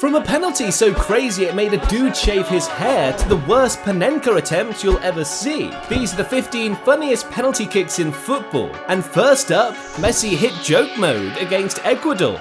From a penalty so crazy it made a dude shave his hair to the worst Panenka attempt you'll ever see. These are the 15 funniest penalty kicks in football. And first up, Messi hit joke mode against Ecuador.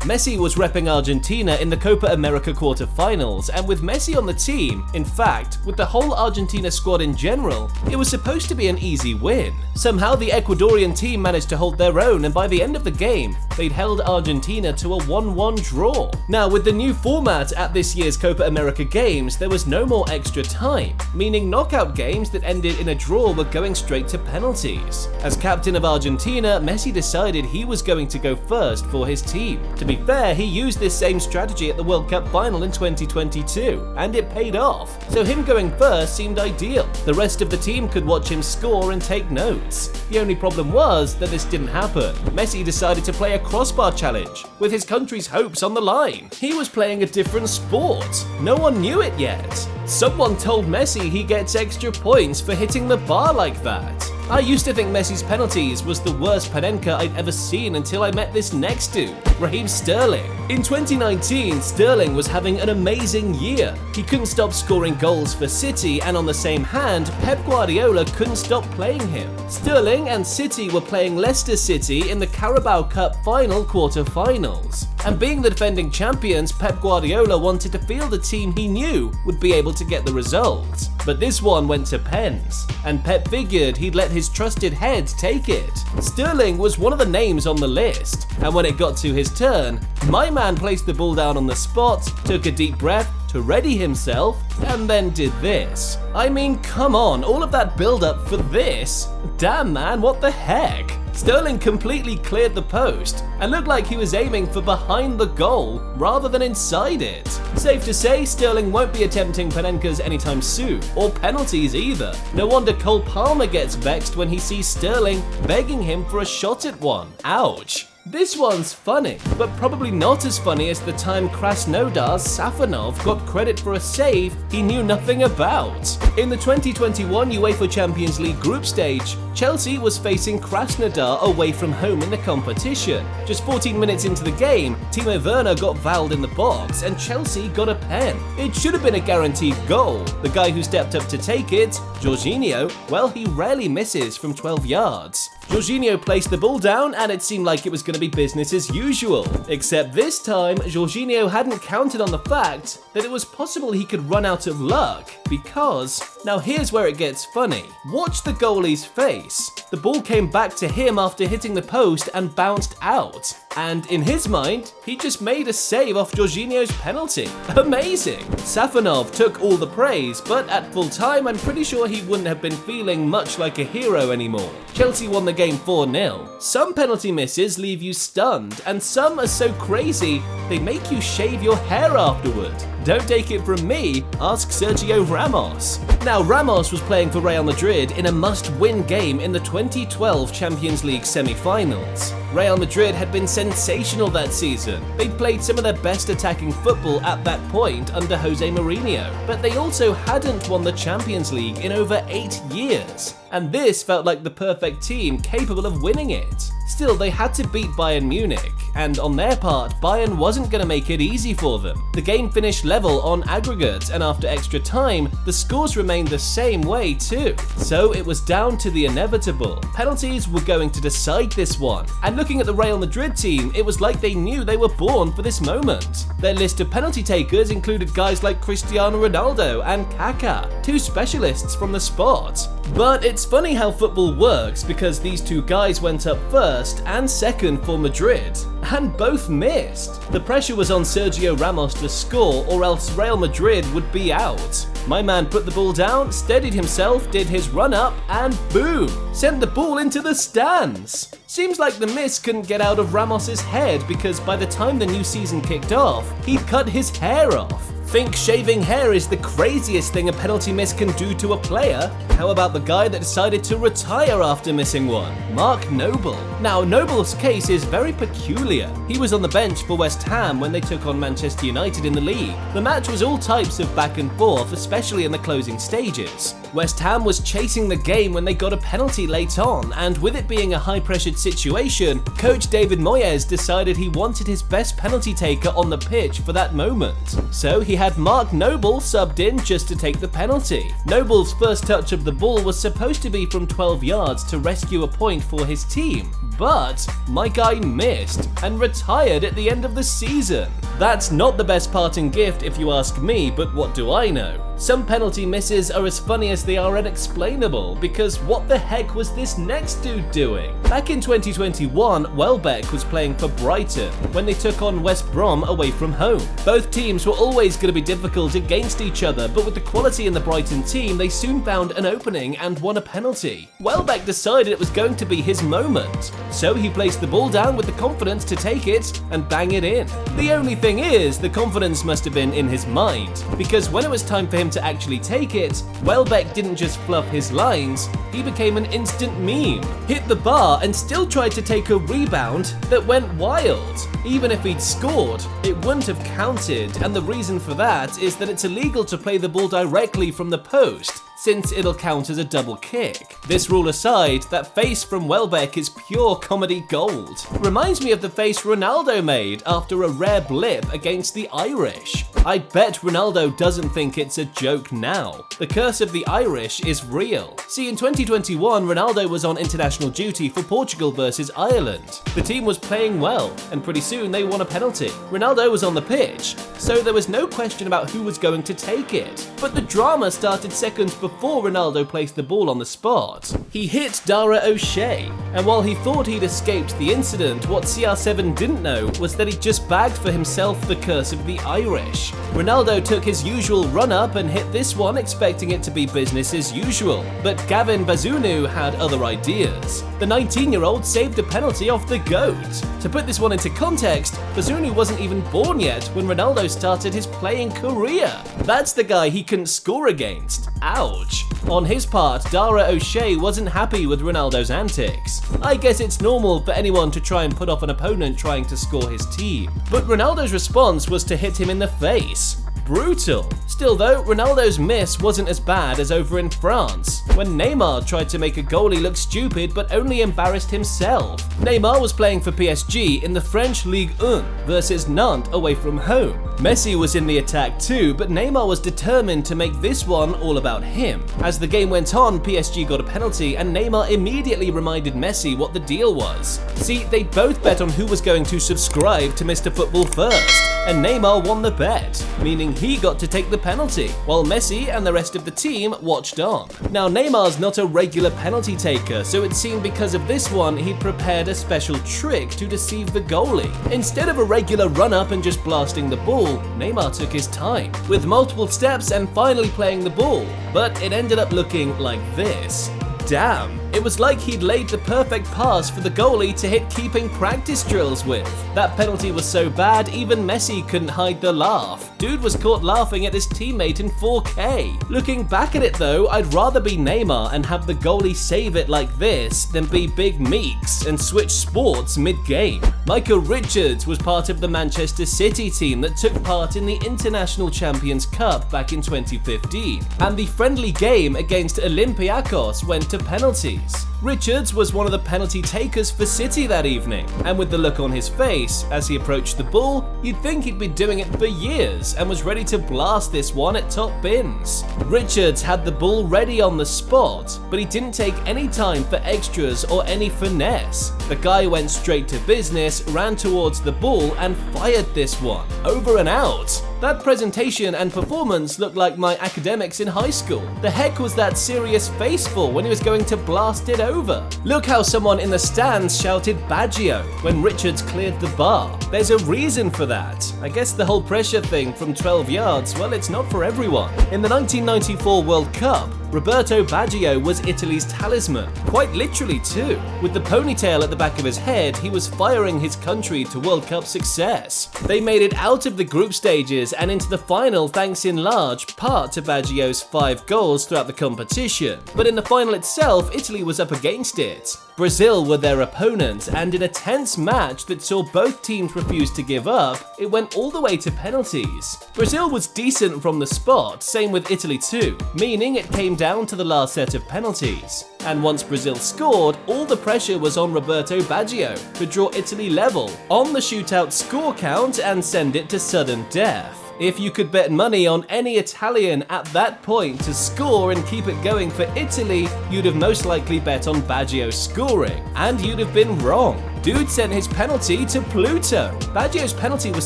Messi was repping Argentina in the Copa America quarterfinals, and with Messi on the team, in fact, with the whole Argentina squad in general, it was supposed to be an easy win. Somehow the Ecuadorian team managed to hold their own, and by the end of the game, they'd held Argentina to a 1-1 draw. Now, with the new format at this year's Copa America games, there was no more extra time, meaning knockout games that ended in a draw were going straight to penalties. As captain of Argentina, Messi decided he was going to go first for his team. To be fair, he used this same strategy at the World Cup final in 2022, and it paid off. So him going first seemed ideal. The rest of the team could watch him score and take notes. The only problem was that this didn't happen. Messi decided to play a crossbar challenge, with his country's hopes on the line. He was playing a different sport. No one knew it yet. Someone told Messi he gets extra points for hitting the bar like that. I used to think Messi's penalties was the worst Panenka I'd ever seen until I met this next dude, Raheem Sterling. In 2019, Sterling was having an amazing year. He couldn't stop scoring goals for City, and on the same hand, Pep Guardiola couldn't stop playing him. Sterling and City were playing Leicester City in the Carabao Cup final quarter-finals. And being the defending champions, Pep Guardiola wanted to field a team he knew would be able to get the result. But this one went to pens, and Pep figured he'd let his trusted head take it. Sterling was one of the names on the list, and when it got to his turn, my man placed the ball down on the spot, took a deep breath to ready himself, and then did this. I mean, come on, all of that build-up for this? Damn man, what the heck? Sterling completely cleared the post and looked like he was aiming for behind the goal rather than inside it. Safe to say, Sterling won't be attempting Panenkas anytime soon, or penalties either. No wonder Cole Palmer gets vexed when he sees Sterling begging him for a shot at one. Ouch. This one's funny, but probably not as funny as the time Krasnodar's Safonov got credit for a save he knew nothing about. In the 2021 UEFA Champions League group stage, Chelsea was facing Krasnodar away from home in the competition. Just 14 minutes into the game, Timo Werner got fouled in the box and Chelsea got a pen. It should have been a guaranteed goal. The guy who stepped up to take it, Jorginho, well, he rarely misses from 12 yards. Jorginho placed the ball down and it seemed like it was going to be business as usual. Except this time, Jorginho hadn't counted on the fact that it was possible he could run out of luck because, now here's where it gets funny. Watch the goalie's face. The ball came back to him after hitting the post and bounced out. And in his mind, he just made a save off Jorginho's penalty. Amazing! Safonov took all the praise, but at full time I'm pretty sure he wouldn't have been feeling much like a hero anymore. Chelsea won the game 4-0. Some penalty misses leave you stunned, and some are so crazy they make you shave your hair afterward. Don't take it from me, ask Sergio Ramos. Now, Ramos was playing for Real Madrid in a must-win game in the 2012 Champions League semi-finals. Real Madrid had been sensational that season. They'd played some of their best attacking football at that point under Jose Mourinho, but they also hadn't won the Champions League in over 8 years. And this felt like the perfect team capable of winning it. Still, they had to beat Bayern Munich, and on their part, Bayern wasn't going to make it easy for them. The game finished level on aggregate, and after extra time, the scores remained the same way too. So it was down to the inevitable. Penalties were going to decide this one, and looking at the Real Madrid team, it was like they knew they were born for this moment. Their list of penalty takers included guys like Cristiano Ronaldo and Kaká, two specialists from the spot. But it's funny how football works because these two guys went up first and second for Madrid, and both missed. The pressure was on Sergio Ramos to score or else Real Madrid would be out. My man put the ball down, steadied himself, did his run up, and boom! Sent the ball into the stands. Seems like the miss couldn't get out of Ramos's head because by the time the new season kicked off, he'd cut his hair off. Think shaving hair is the craziest thing a penalty miss can do to a player? How about the guy that decided to retire after missing one? Mark Noble. Now, Noble's case is very peculiar. He was on the bench for West Ham when they took on Manchester United in the league. The match was all types of back and forth, especially in the closing stages. West Ham was chasing the game when they got a penalty late on, and with it being a high-pressured situation, coach David Moyes decided he wanted his best penalty taker on the pitch for that moment. So he had Mark Noble subbed in just to take the penalty. Noble's first touch of the ball was supposed to be from 12 yards to rescue a point for his team, but my guy missed and retired at the end of the season. That's not the best parting gift if you ask me, but what do I know? Some penalty misses are as funny as they are unexplainable, because what the heck was this next dude doing? Back in 2021, Welbeck was playing for Brighton when they took on West Brom away from home. Both teams were always going to be difficult against each other, but with the quality in the Brighton team, they soon found an opening and won a penalty. Welbeck decided it was going to be his moment, so he placed the ball down with the confidence to take it and bang it in. The only thing is, the confidence must have been in his mind, because when it was time for him to actually take it, Welbeck didn't just fluff his lines, he became an instant meme. Hit the bar and still tried to take a rebound that went wild. Even if he'd scored, it wouldn't have counted, and the reason for that is that it's illegal to play the ball directly from the post, since it'll count as a double kick. This rule aside, that face from Welbeck is pure comedy gold. Reminds me of the face Ronaldo made after a rare blip against the Irish. I bet Ronaldo doesn't think it's a joke now. The curse of the Irish is real. See, in 2021, Ronaldo was on international duty for Portugal versus Ireland. The team was playing well, and pretty soon they won a penalty. Ronaldo was on the pitch, so there was no question about who was going to take it. But the drama started seconds before Ronaldo placed the ball on the spot. He hit Dara O'Shea, and while he thought he'd escaped the incident, what CR7 didn't know was that he'd just bagged for himself the curse of the Irish. Ronaldo took his usual run-up and hit this one expecting it to be business as usual, but Gavin Bazunu had other ideas. The 19-year-old saved a penalty off the GOAT. To put this one into context, Bazunu wasn't even born yet when Ronaldo started his playing career. That's the guy he couldn't score against. Ouch. On his part, Dara O'Shea wasn't happy with Ronaldo's antics. I guess it's normal for anyone to try and put off an opponent trying to score his team, but Ronaldo's response was to hit him in the face. Brutal. Still though, Ronaldo's miss wasn't as bad as over in France, when Neymar tried to make a goalie look stupid but only embarrassed himself. Neymar was playing for PSG in the French Ligue 1 versus Nantes away from home. Messi was in the attack too, but Neymar was determined to make this one all about him. As the game went on, PSG got a penalty and Neymar immediately reminded Messi what the deal was. See, they both bet on who was going to subscribe to Mr. Football first, and Neymar won the bet, meaning he got to take the penalty, while Messi and the rest of the team watched on. Now, Neymar's not a regular penalty taker, so it seemed because of this one he'd prepared a special trick to deceive the goalie. Instead of a regular run-up and just blasting the ball, Neymar took his time, with multiple steps and finally playing the ball, but it ended up looking like this. Damn, it was like he'd laid the perfect pass for the goalie to hit keeping practice drills with. That penalty was so bad, even Messi couldn't hide the laugh. Dude was caught laughing at his teammate in 4K. Looking back at it though, I'd rather be Neymar and have the goalie save it like this than be Big Meeks and switch sports mid-game. Michael Richards was part of the Manchester City team that took part in the International Champions Cup back in 2015, and the friendly game against Olympiacos went to penalties. Richards was one of the penalty takers for City that evening, and with the look on his face as he approached the ball, you'd think he'd been doing it for years and was ready to blast this one at top bins. Richards had the ball ready on the spot, but he didn't take any time for extras or any finesse. The guy went straight to business, ran towards the ball and fired this one, over and out. That presentation and performance looked like my academics in high school. The heck was that serious face for when he was going to blast it over? Look how someone in the stands shouted Baggio when Richards cleared the bar. There's a reason for that. I guess the whole pressure thing from 12 yards, well, it's not for everyone. In the 1994 World Cup, Roberto Baggio was Italy's talisman, quite literally too. With the ponytail at the back of his head, he was firing his country to World Cup success. They made it out of the group stages and into the final thanks in large part to Baggio's 5 goals throughout the competition. But in the final itself, Italy was up against it. Brazil were their opponents, and in a tense match that saw both teams refuse to give up, it went all the way to penalties. Brazil was decent from the spot, same with Italy too, meaning it came down down to the last set of penalties. And once Brazil scored, all the pressure was on Roberto Baggio to draw Italy level on the shootout score count and send it to sudden death. If you could bet money on any Italian at that point to score and keep it going for Italy, you'd have most likely bet on Baggio scoring, and you'd have been wrong. Dude sent his penalty to Pluto. Baggio's penalty was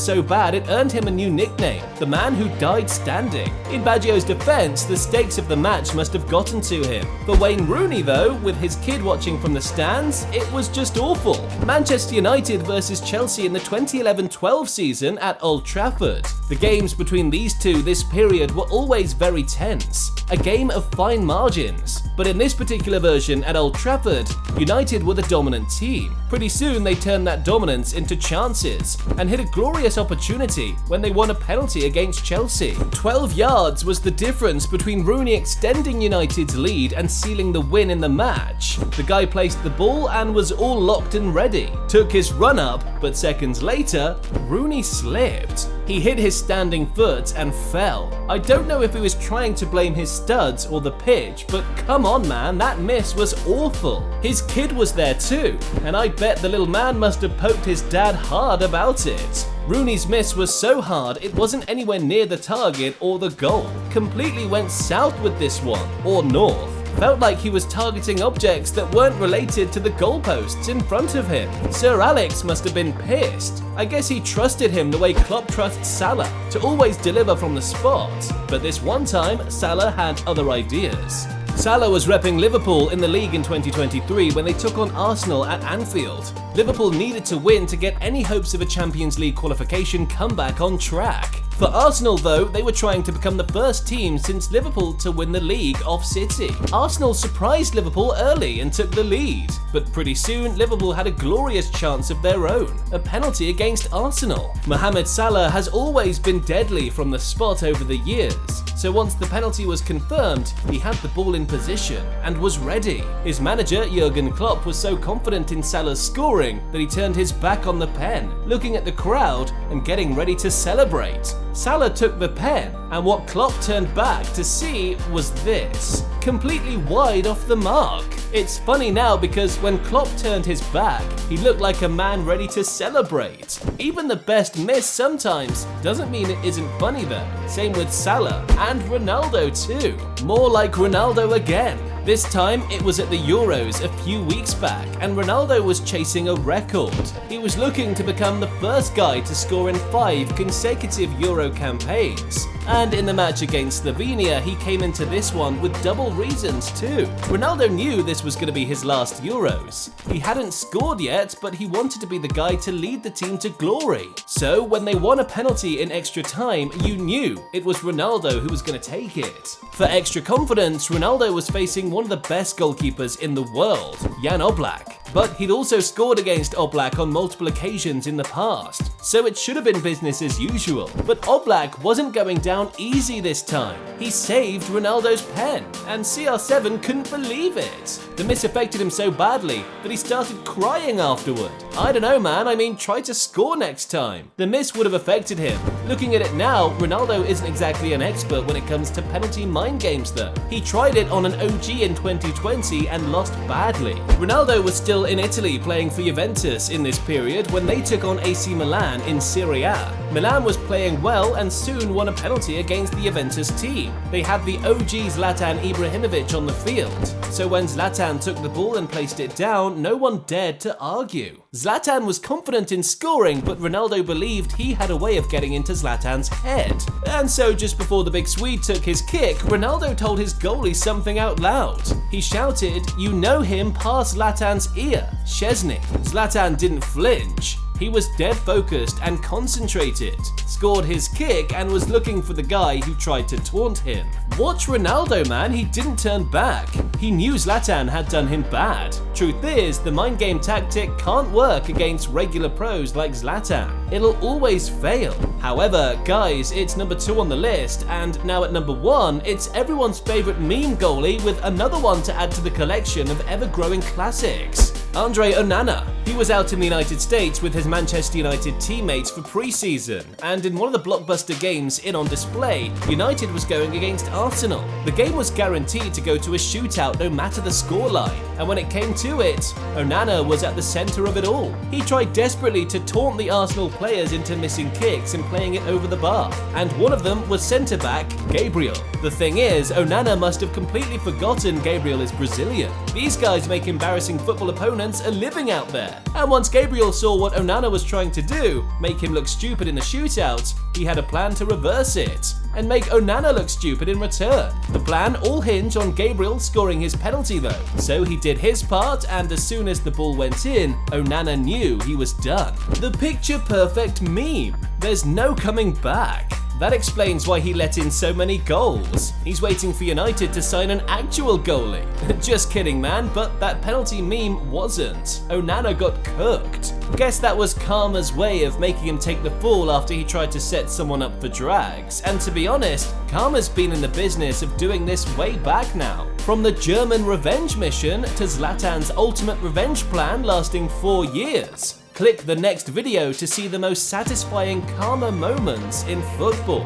so bad it earned him a new nickname, the man who died standing. In Baggio's defense, the stakes of the match must have gotten to him. For Wayne Rooney though, with his kid watching from the stands, it was just awful. Manchester United versus Chelsea in the 2011-12 season at Old Trafford. The games between these two this period were always very tense, a game of fine margins. But in this particular version at Old Trafford, United were the dominant team. Pretty soon they turned that dominance into chances and hit a glorious opportunity when they won a penalty against Chelsea. 12 yards was the difference between Rooney extending United's lead and sealing the win in the match. The guy placed the ball and was all locked and ready. Took his run up, but seconds later, Rooney slipped. He hit his standing foot and fell. I don't know if he was trying to blame his studs or the pitch, but come on man, that miss was awful. His kid was there too, and I bet the little man must have poked his dad hard about it. Rooney's miss was so hard it wasn't anywhere near the target or the goal. Completely went south with this one, or north. Felt like he was targeting objects that weren't related to the goalposts in front of him. Sir Alex must have been pissed. I guess he trusted him the way Klopp trusts Salah, to always deliver from the spot. But this one time, Salah had other ideas. Salah was repping Liverpool in the league in 2023 when they took on Arsenal at Anfield. Liverpool needed to win to get any hopes of a Champions League qualification comeback on track. For Arsenal though, they were trying to become the first team since Liverpool to win the league off City. Arsenal surprised Liverpool early and took the lead, but pretty soon Liverpool had a glorious chance of their own, a penalty against Arsenal. Mohamed Salah has always been deadly from the spot over the years, so once the penalty was confirmed, he had the ball in position and was ready. His manager Jurgen Klopp was so confident in Salah's scoring that he turned his back on the pen, looking at the crowd and getting ready to celebrate. Salah took the pen, and what Klopp turned back to see was this, completely wide off the mark. It's funny now because when Klopp turned his back, he looked like a man ready to celebrate. Even the best miss sometimes doesn't mean it isn't funny though. Same with Salah and Ronaldo too. More like Ronaldo again. This time it was at the Euros a few weeks back and Ronaldo was chasing a record. He was looking to become the first guy to score in 5 consecutive Euro campaigns. And in the match against Slovenia, he came into this one with double reasons too. Ronaldo knew this was going to be his last Euros. He hadn't scored yet, but he wanted to be the guy to lead the team to glory. So when they won a penalty in extra time, you knew it was Ronaldo who was going to take it. For extra confidence, Ronaldo was facing one of the best goalkeepers in the world, Jan Oblak. But he'd also scored against Oblak on multiple occasions in the past, so it should have been business as usual. But Oblak wasn't going down easy this time. He saved Ronaldo's pen, and CR7 couldn't believe it. The miss affected him so badly that he started crying afterward. I don't know man, I mean try to score next time. The miss would have affected him. Looking at it now, Ronaldo isn't exactly an expert when it comes to penalty mind games though. He tried it on an OG in 2020 and lost badly. Ronaldo was still in Italy playing for Juventus in this period when they took on AC Milan in Serie A. Milan was playing well and soon won a penalty against the Juventus team. They had the OG Zlatan Ibrahimovic on the field, so when Zlatan took the ball and placed it down, no one dared to argue. Zlatan was confident in scoring, but Ronaldo believed he had a way of getting into Zlatan's head. And so just before the big Swede took his kick, Ronaldo told his goalie something out loud. He shouted, "You know him past Zlatan's ear, Szczesny." Zlatan didn't flinch. He was dead focused and concentrated, scored his kick and was looking for the guy who tried to taunt him. Watch Ronaldo man, he didn't turn back. He knew Zlatan had done him bad. Truth is, the mind game tactic can't work against regular pros like Zlatan. It'll always fail. However, guys, it's number 2 on the list, and now at number 1, it's everyone's favorite meme goalie with another one to add to the collection of ever-growing classics. Andre Onana. He was out in the United States with his Manchester United teammates for pre-season, and in one of the blockbuster games in on display, United was going against Arsenal. The game was guaranteed to go to a shootout no matter the scoreline, and when it came to it, Onana was at the centre of it all. He tried desperately to taunt the Arsenal players into missing kicks and playing it over the bar, and one of them was centre-back Gabriel. The thing is, Onana must have completely forgotten Gabriel is Brazilian. These guys make embarrassing football opponents a living out there. And once Gabriel saw what Onana was trying to do, make him look stupid in the shootout, he had a plan to reverse it and make Onana look stupid in return. The plan all hinged on Gabriel scoring his penalty though. So he did his part, and as soon as the ball went in, Onana knew he was done. The picture-perfect meme. There's no coming back. That explains why he let in so many goals. He's waiting for United to sign an actual goalie. Just kidding, man, but that penalty meme wasn't. Onana got cooked. Guess that was Karma's way of making him take the fall after he tried to set someone up for drags. And to be honest, Karma's been in the business of doing this way back now. From the German revenge mission to Zlatan's ultimate revenge plan lasting 4 years. Click the next video to see the most satisfying karma moments in football.